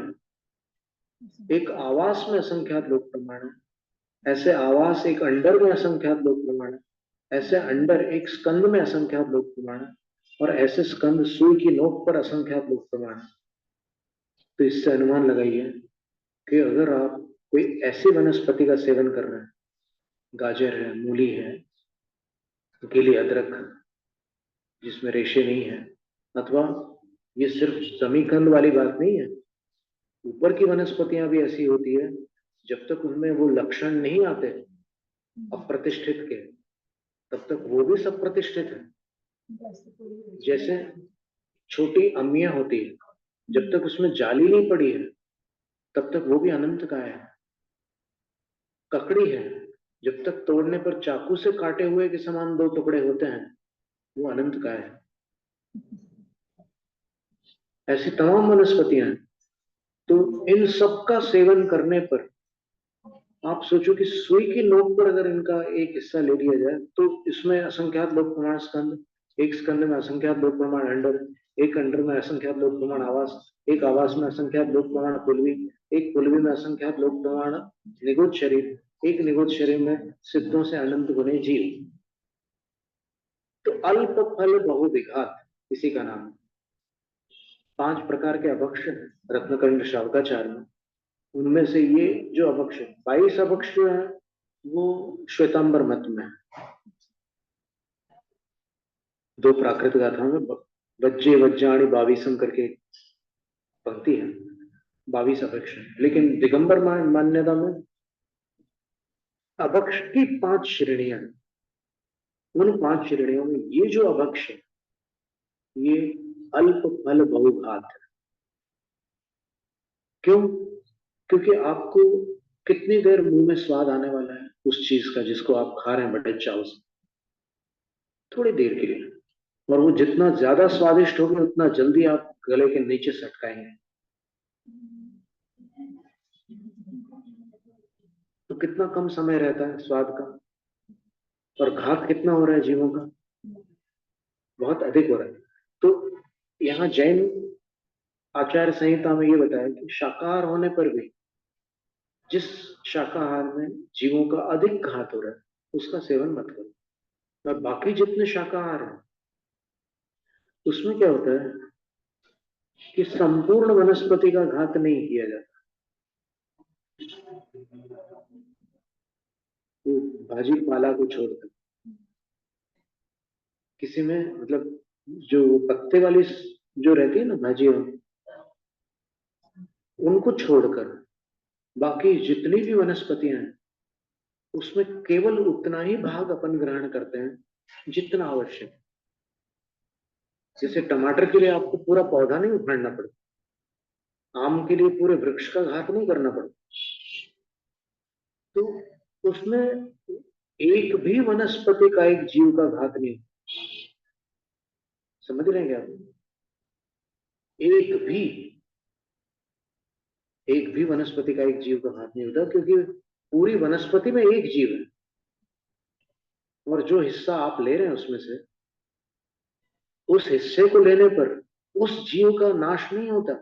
एक आवास में असंख्यात लोक प्रमाण है। ऐसे आवास एक अंडर में असंख्यात लोक प्रमाण है। ऐसे अंडर एक स्कंद में असंख्यात लोक प्रमाण है। और ऐसे स्कंद सुई की नोक पर असंख्यात लोक प्रमाण है। तो इससे अनुमान लगाइए कि अगर आप कोई ऐसी वनस्पति का सेवन कर रहे हैं, गाजर है, मूली है, गीली अदरक जिसमें रेशे नहीं है, अथवा ये सिर्फ समीकंद वाली बात नहीं है, ऊपर की वनस्पतियां भी ऐसी होती है, जब तक उनमें वो लक्षण नहीं आते अप्रतिष्ठित के, तब तक वो भी सब प्रतिष्ठित है। जैसे छोटी अम्मियां होती है, जब तक उसमें जाली नहीं पड़ी है तब तक वो भी अनंत का है। ककड़ी है, जब तक तोड़ने पर चाकू से काटे हुए के समान दो टुकड़े होते हैं, वो अनंत का है। ऐसी तमाम वनस्पतियां हैं। तो इन सब का सेवन करने पर आप सोचो कि सुई की नोक पर अगर इनका एक हिस्सा ले लिया जाए तो इसमें असंख्यात लोक प्रमाण स्कंद, एक स्कंद में असंख्यात लोक प्रमाण अंडर, एक अंडर में असंख्यात लोक प्रमाण आवास, एक आवास में असंख्यात लोक प्रमाण पुलवी, एक पुलवी में असंख्यात लोक प्रमाण निगुत शरीर, एक निगुत शरीर में सिद्धों से अनंत गुने जीव। तो अल्प फल बहुविघात इसी का नाम है। 5 प्रकार के अभक्ष रत्नकंड शावकाचार्य में, उनमें से ये जो अभक्ष 22 अभक्ष जो है वो श्वेतांबर मत में है। 2 प्राकृत गाथाओं में वज्जे वज्जाणी 22 करके पंक्ति है, 22 अभक्ष है। लेकिन दिगंबर मान्यता में अभक्ष की 5 श्रेणियां हैं। उन 5 श्रेणियों में ये जो अभक्ष है ये अल्प फल बहुघात है। क्यों? क्योंकि आपको कितनी देर मुंह में स्वाद आने वाला है उस चीज का जिसको आप खा रहे हैं बड़े चाव से, थोड़ी देर के लिए। और वो जितना ज्यादा स्वादिष्ट होगा उतना जल्दी आप गले के नीचे सटकाएंगे। तो कितना कम समय रहता है स्वाद का, और घात कितना हो रहा है जीवों का, बहुत अधिक हो रहा है। तो यहाँ जैन आचार्य संहिता में ये बताया कि शाकाहार होने पर भी जिस शाकाहार में जीवों का अधिक घात हो रहा है उसका सेवन मत करो। और बाकी जितने शाकाहार हैं उसमें क्या होता है कि संपूर्ण वनस्पति का घात नहीं किया जाता। वो भाजी पाला को छोड़कर किसी में, मतलब जो पत्ते वाली जो रहती है ना भाजी, उनको छोड़कर बाकी जितनी भी वनस्पतियां हैं उसमें केवल उतना ही भाग अपन ग्रहण करते हैं जितना आवश्यक। जैसे टमाटर के लिए आपको पूरा पौधा नहीं उखाड़ना पड़ता, आम के लिए पूरे वृक्ष का घात नहीं करना पड़ता। तो उसमें एक भी वनस्पति का एक जीव का घात नहीं। समझ रहे हैं क्या आप? एक भी वनस्पति का एक जीव का घात नहीं होता, क्योंकि पूरी वनस्पति में एक जीव है और जो हिस्सा आप ले रहे हैं उसमें से उस हिस्से को लेने पर उस जीव का नाश नहीं होता।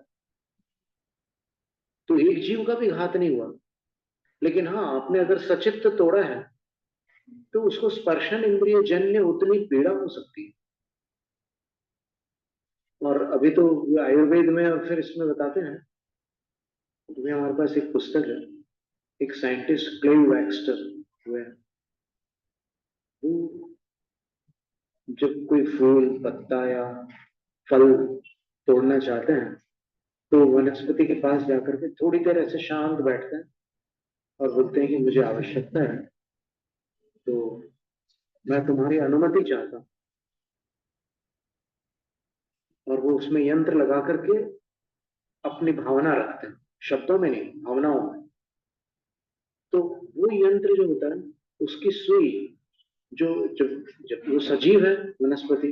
तो एक जीव का भी घात नहीं हुआ। लेकिन हाँ, आपने अगर सचित्त तोड़ा है तो उसको स्पर्शन इंद्रिय जन्य उतनी पीड़ा हो सकती है। और अभी तो आयुर्वेद में और फिर इसमें बताते हैं, तो हमारे पास एक पुस्तक है, एक साइंटिस्ट क्लेव वैक्स्टर हुए, वो जब कोई फूल पत्ता या फल तोड़ना चाहते हैं तो वनस्पति के पास जाकर के थोड़ी देर ऐसे शांत बैठते हैं और बोलते हैं कि मुझे आवश्यकता है तो मैं तुम्हारी अनुमति चाहता हूं। और वो उसमें यंत्र लगा करके अपनी भावना रखते हैं, शब्दों में नहीं, भावनाओं में। तो वो यंत्र जो होता है उसकी सुई जो जब जब वो सजीव है वनस्पति,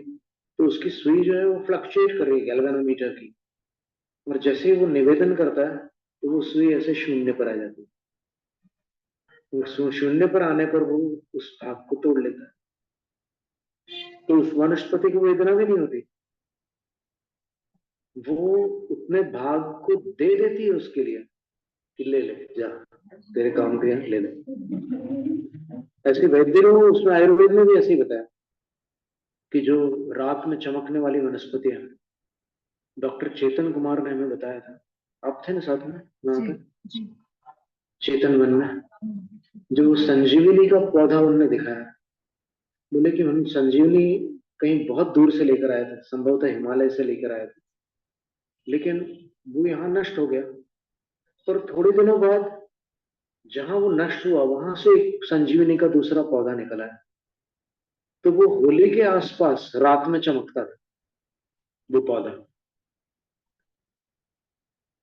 तो उसकी सुई जो है वो फ्लक्चुएट कर रही है गैल्वेनोमीटर की, और जैसे ही वो निवेदन करता है तो वो सुई ऐसे शून्य पर आ जाती है। वो शून्य पर आने पर वो उस भाग को तोड़ लेता है। तो उस वनस्पति को वेदना भी नहीं होती, वो उतने भाग को दे देती है उसके लिए कि ले ले जा, तेरे काम के ले ले। ऐसे वैद्य लोग, उसमें आयुर्वेद में भी ऐसे ही बताया कि जो रात में चमकने वाली वनस्पतियां, डॉक्टर चेतन कुमार ने हमें बताया था, आप थे ना साथ में वहां पे चेतन वन में, जो संजीवनी का पौधा उन्होंने दिखाया। बोले कि हम संजीवनी कहीं बहुत दूर से लेकर आए थे, संभवतः हिमालय से लेकर आए थे, लेकिन वो यहाँ नष्ट हो गया। और थोड़े दिनों बाद जहां वो नष्ट हुआ वहां से एक संजीवनी का दूसरा पौधा निकला है। तो वो होली के आसपास रात में चमकता था वो पौधा।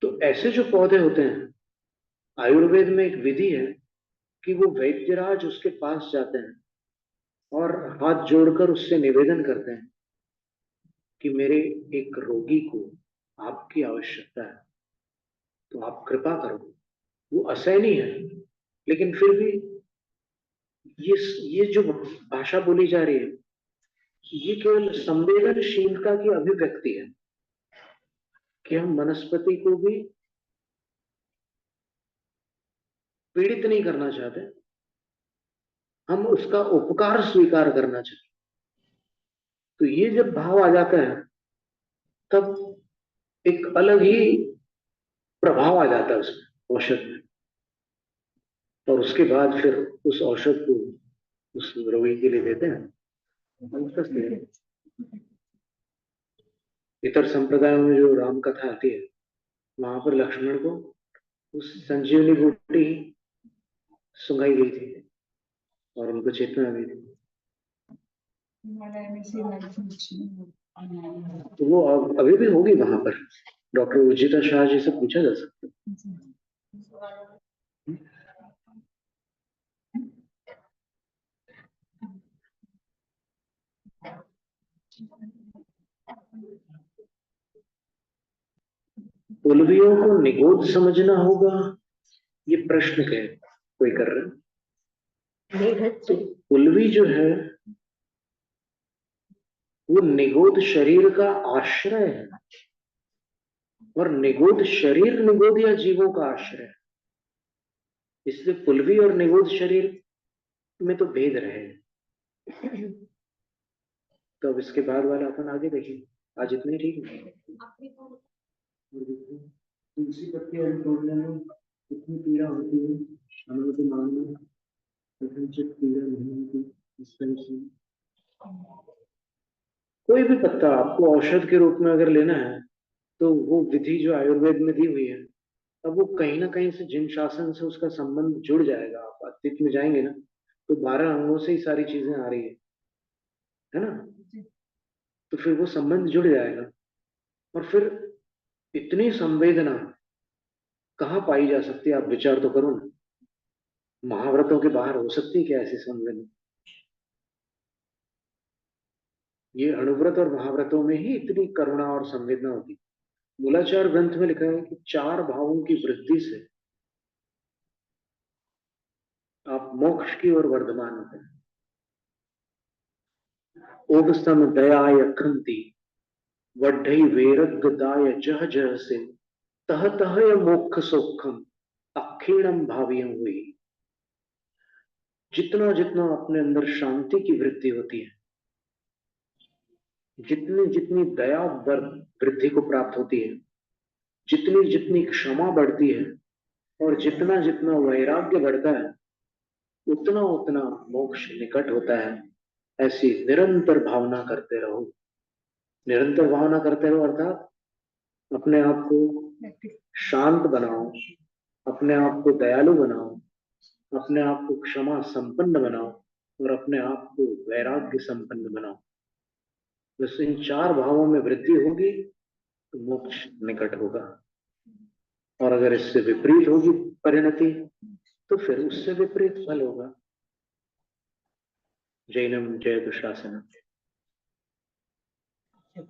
तो ऐसे जो पौधे होते हैं, आयुर्वेद में एक विधि है कि वो वैद्यराज उसके पास जाते हैं और हाथ जोड़कर उससे निवेदन करते हैं कि मेरे एक रोगी को आपकी आवश्यकता है, तो आप कृपा करो। वो असहनीय है, लेकिन फिर भी ये जो भाषा बोली जा रही है, ये केवल संवेदनशीलता की अभिव्यक्ति है कि हम वनस्पति को भी पीड़ित नहीं करना चाहते, हम उसका उपकार स्वीकार करना चाहते। तो ये जब भाव आ जाता है तब एक अलग ही प्रभाव आ जाता है उसमें, औषध में। और उसके बाद फिर उस औषध को उस रोगी के लिए देते हैं। इतर संप्रदायों में जो राम कथा आती है, वहां पर लक्ष्मण को उस संजीवनी बूटी सुंघाई गई थी और उनको चेतना दी थी। तो वो अभी भी होगी वहां पर। डॉक्टर उर्जिता शाह जी से पूछा जा सकता है। पुलवियों को निगोद समझना होगा, ये प्रश्न के कोई कर रहे हैं। तो पुलवी जो है वो निगोद शरीर का आश्रय है, और निगोद शरीर निगोद या जीवों का आश्रय है। इसलिए पुलवी और निगोद शरीर में तो भेद रहे। तो अब इसके बाद वाला अपन आगे देखेंगे। आज इतना ही ठीक है। तुलसी पत्ती तोड़ने में कितनी पीड़ा होती है, अनुमति मांगना पीड़ा नहीं होती। इस तरह से कोई भी पत्ता आपको औषध के रूप में अगर लेना है तो वो विधि जो आयुर्वेद में दी हुई है, अब वो कहीं ना कहीं से जिन शासन से उसका संबंध जुड़ जाएगा। आप अतीत में जाएंगे ना तो 12 अंगों से ही सारी चीजें आ रही है ना। तो फिर वो संबंध जुड़ जाएगा। और फिर इतनी संवेदना कहाँ पाई जा सकती है, आप विचार तो करो ना। महाव्रतों के बाहर हो सकती है क्या ऐसी संवेदना? ये अणुव्रत और महाव्रतों में ही इतनी करुणा और संवेदना होती। मूलाचार ग्रंथ में लिखा है कि 4 भावों की वृद्धि से आप मोक्ष की ओर वर्धमान होते हैं। ओगस्तम दयाय खंति वड्ढई वेरगदाय जह जह से तह तह मोक्ष सोखम अक्षीणम भावियम हुई। जितना जितना अपने अंदर शांति की वृद्धि होती है, जितनी जितनी दया वृद्धि को प्राप्त होती है, जितनी जितनी क्षमा बढ़ती है, और जितना जितना वैराग्य बढ़ता है, उतना उतना मोक्ष निकट होता है। ऐसी निरंतर भावना करते रहो। निरंतर भावना करते रहो अर्थात अपने आप को शांत बनाओ, अपने आप को दयालु बनाओ, अपने आप को क्षमा संपन्न बनाओ, और अपने आप को वैराग्य संपन्न बनाओ। बस इन 4 भावों में वृद्धि होगी तो मोक्ष निकट होगा। और अगर इससे विपरीत होगी परिणति तो फिर उससे विपरीत फल होगा। जैनम जय दुशासनम।